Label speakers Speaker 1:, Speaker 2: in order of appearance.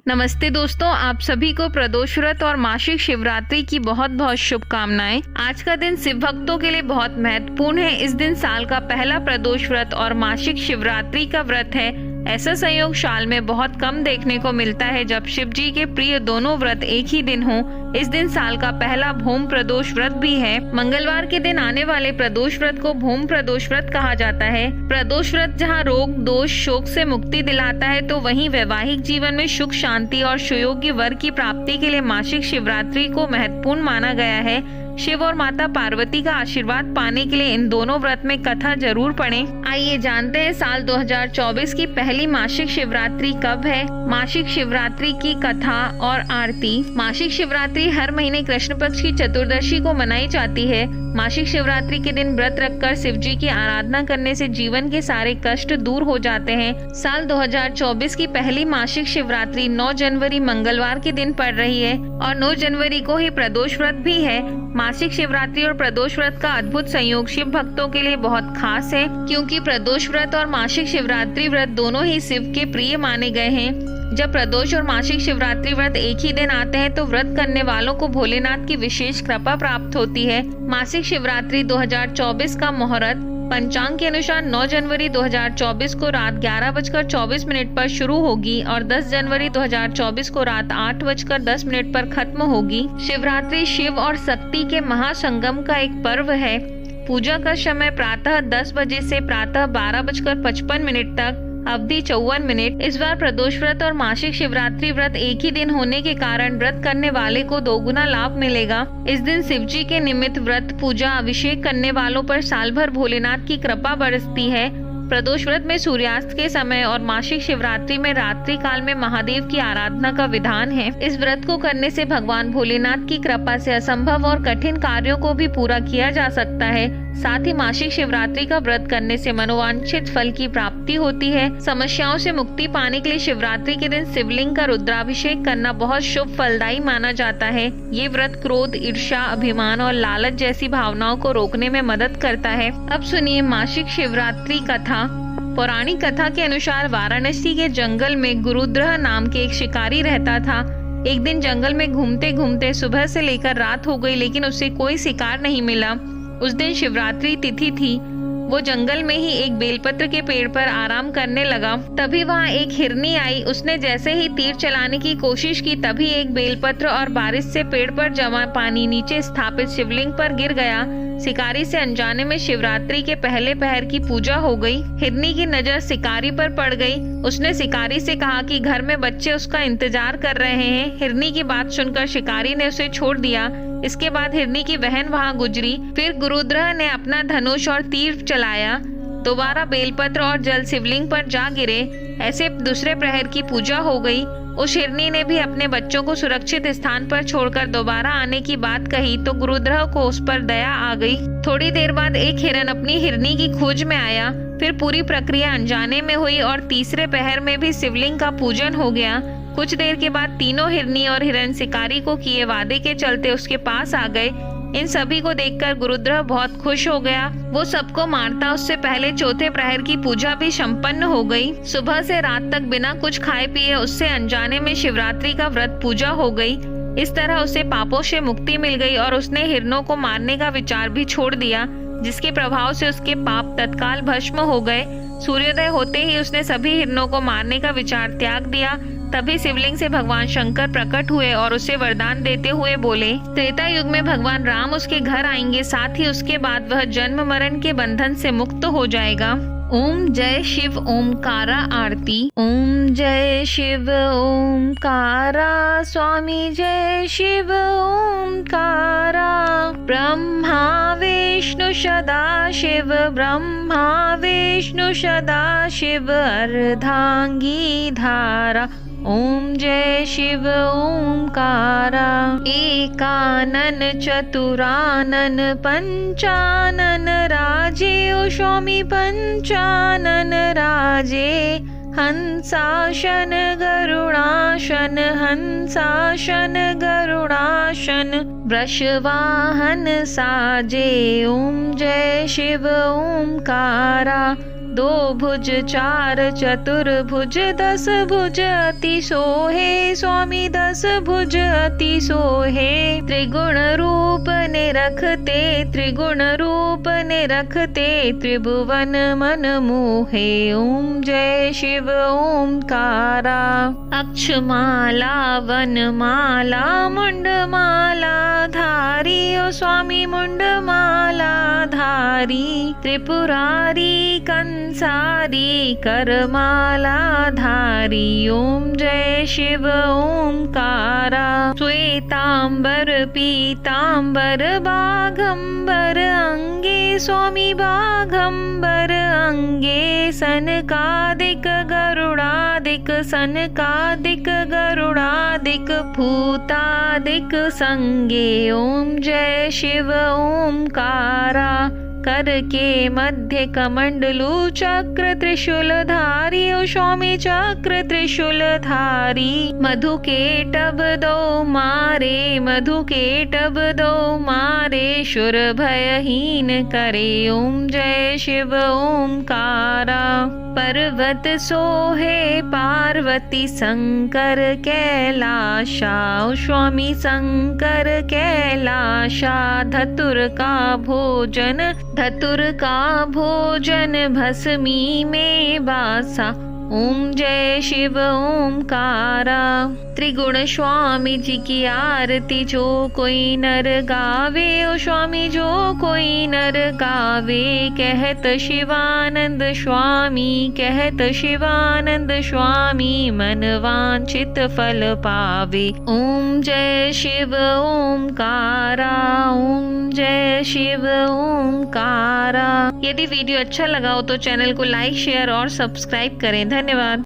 Speaker 1: नमस्ते दोस्तों, आप सभी को प्रदोष व्रत और मासिक शिवरात्रि की बहुत बहुत शुभकामनाएं। आज का दिन शिव भक्तों के लिए बहुत महत्वपूर्ण है। इस दिन साल का पहला प्रदोष व्रत और मासिक शिवरात्रि का व्रत है। ऐसा संयोग साल में बहुत कम देखने को मिलता है जब शिव जी के प्रिय दोनों व्रत एक ही दिन हो। इस दिन साल का पहला भूम प्रदोष व्रत भी है। मंगलवार के दिन आने वाले प्रदोष व्रत को भूम प्रदोष व्रत कहा जाता है। प्रदोष व्रत जहाँ रोग दोष शोक से मुक्ति दिलाता है, तो वहीं वैवाहिक जीवन में सुख शांति और सुयोग्य वर की प्राप्ति के लिए मासिक शिवरात्रि को महत्वपूर्ण माना गया है। शिव और माता पार्वती का आशीर्वाद पाने के लिए इन दोनों व्रत में कथा जरूर पढ़ें। आइए जानते हैं साल 2024 की पहली मासिक शिवरात्रि कब है। मासिक शिवरात्रि की कथा और आरती। मासिक शिवरात्रि हर महीने कृष्ण पक्ष की चतुर्दशी को मनाई जाती है। मासिक शिवरात्रि के दिन व्रत रखकर शिव जी की आराधना करने से जीवन के सारे कष्ट दूर हो जाते हैं। साल 2024 की पहली मासिक शिवरात्रि 9 जनवरी मंगलवार के दिन पड़ रही है और 9 जनवरी को ही प्रदोष व्रत भी है। मासिक शिवरात्रि और प्रदोष व्रत का अद्भुत संयोग शिव भक्तों के लिए बहुत खास है, क्योंकि प्रदोष व्रत और मासिक शिवरात्रि व्रत दोनों ही शिव के प्रिय माने गए हैं। जब प्रदोष और मासिक शिवरात्रि व्रत एक ही दिन आते हैं तो व्रत करने वालों को भोलेनाथ की विशेष कृपा प्राप्त होती है। मासिक शिवरात्रि 2024 का मुहूर्त पंचांग के अनुसार 9 जनवरी 2024 को रात 11:24 पर शुरू होगी और 10 जनवरी 2024 को रात 8:10 पर खत्म होगी। शिवरात्रि शिव और शक्ति के महासंगम का एक पर्व है। पूजा का समय प्रातः 10 बजे से प्रातः 12:55 तक, अवधि 54 मिनट। इस बार प्रदोष व्रत और मासिक शिवरात्रि व्रत एक ही दिन होने के कारण व्रत करने वाले को दोगुना लाभ मिलेगा। इस दिन शिव जी के निमित्त व्रत पूजा अभिषेक करने वालों पर साल भर भोलेनाथ की कृपा बरसती है। प्रदोष व्रत में सूर्यास्त के समय और मासिक शिवरात्रि में रात्रि काल में महादेव की आराधना का विधान है। इस व्रत को करने से भगवान भोलेनाथ की कृपा से असंभव और कठिन कार्यों को भी पूरा किया जा सकता है। साथ ही मासिक शिवरात्रि का व्रत करने से मनोवांछित फल की प्राप्ति होती है। समस्याओं से मुक्ति पाने के लिए शिवरात्रि के दिन शिवलिंग का रुद्राभिषेक करना बहुत शुभ फलदायी माना जाता है। ये व्रत क्रोध, ईर्ष्या, अभिमान और लालच जैसी भावनाओं को रोकने में मदद करता है। अब सुनिए मासिक शिवरात्रि कथा। पौराणिक कथा के अनुसार वाराणसी के जंगल में गुरुद्रह नाम के एक शिकारी रहता था। एक दिन जंगल में घूमते घूमते सुबह से लेकर रात हो गई, लेकिन उसे कोई शिकार नहीं मिला। उस दिन शिवरात्रि तिथि थी। वो जंगल में ही एक बेलपत्र के पेड़ पर आराम करने लगा। तभी वहाँ एक हिरनी आई। उसने जैसे ही तीर चलाने की कोशिश की, तभी एक बेलपत्र और बारिश से पेड़ पर जमा पानी नीचे स्थापित शिवलिंग पर गिर गया। शिकारी से अनजाने में शिवरात्रि के पहले पहर की पूजा हो गई। हिरनी की नजर शिकारी पर पड़ गई। उसने शिकारी से कहा कि घर में बच्चे उसका इंतजार कर रहे हैं। हिरनी की बात सुनकर शिकारी ने उसे छोड़ दिया। इसके बाद हिरनी की बहन वहां गुजरी। फिर गुरुद्रह ने अपना धनुष और तीर चलाया। दोबारा बेलपत्र और जल शिवलिंग पर जा गिरे। ऐसे दूसरे प्रहर की पूजा हो गई। उस हिरनी ने भी अपने बच्चों को सुरक्षित स्थान पर छोड़कर दोबारा आने की बात कही तो गुरुद्रह को उस पर दया आ गई। थोड़ी देर बाद एक हिरन अपनी हिरनी की खोज में आया। फिर पूरी प्रक्रिया अनजाने में हुई और तीसरे पहर में भी शिवलिंग का पूजन हो गया। कुछ देर के बाद तीनों हिरनी और हिरन शिकारी को किए वादे के चलते उसके पास आ गए। इन सभी को देखकर गुरुद्रह बहुत खुश हो गया। वो सबको मारता उससे पहले चौथे प्रहर की पूजा भी संपन्न हो गई। सुबह से रात तक बिना कुछ खाए पिए उससे अनजाने में शिवरात्रि का व्रत पूजा हो गई। इस तरह उसे पापों से मुक्ति मिल गई और उसने हिरनों को मारने का विचार भी छोड़ दिया, जिसके प्रभाव से उसके पाप तत्काल भस्म हो गए। सूर्योदय होते ही उसने सभी हिरनों को मारने का विचार त्याग दिया। तभी शिवलिंग से भगवान शंकर प्रकट हुए और उसे वरदान देते हुए बोले, त्रेता युग में भगवान राम उसके घर आएंगे, साथ ही उसके बाद वह जन्म मरण के बंधन से मुक्त हो जाएगा। ओम जय शिव ओमकारा आरती। ओम जय शिव ओमकारा, स्वामी जय शिव ओमकारा। ब्रह्मा विष्णु सदा शिव, ब्रह्मा विष्णु सदा शिव, अर्धांगी धारा। ओम जय शिव ओमकारा। एकानन चतुरानन पंचानन राजे, ओ स्वामी पंचानन राजे। हंसाशन गरुड़ाशन, हंसाशन गरुड़ाशन, वृषवाहन साजे। ओम जय शिव ओमकारा। दो भुज चार चतुर्भुज दस भुज अति सोहे स्वामी दस भुज अति सोहे त्रिगुण रूप निरखते त्रिगुण रूप निरखते त्रिभुवन मन मोहे ओम जय शिव ओमकारा अक्षमाला वनमाला मुंडमाला धारी ओ स्वामी मुंडमाला धारी त्रिपुरारी कंसारी करमाला धारी ओम जय शिव ओमकारा श्वेतांबर पीतांबर बाघंबर अंगे स्वामी बाघंबर अंगे सनकादिक गरुड़ादिक सनकादिक गरुड़ादिक भूतादिक संगे ओम जय शिव ओमकारा कर के मध्य कमंडलू चक्र त्रिशूल धारी ओ स्वामी चक्र त्रिशूल धारी मधु के टब दो मारे मधु के टब दो मारे शुर भयहीन करे ओम जय शिव ओमकारा पर्वत सोहे पार्वती शंकर कैलाशा ओ स्वामी शंकर कैलाशा धतुर का भोजन भस्मी में बासा ओम जय शिव ओमकारा त्रिगुण स्वामी जी की आरती जो कोई नर गावे ओ स्वामी जो कोई नर गावे कहत शिवानंद स्वामी मन वांछित फल पावे ओम जय शिव ओमकारा ओम जय शिव ओमकारा। यदि वीडियो अच्छा लगा हो तो चैनल को लाइक शेयर और सब्सक्राइब करें। धन्यवाद।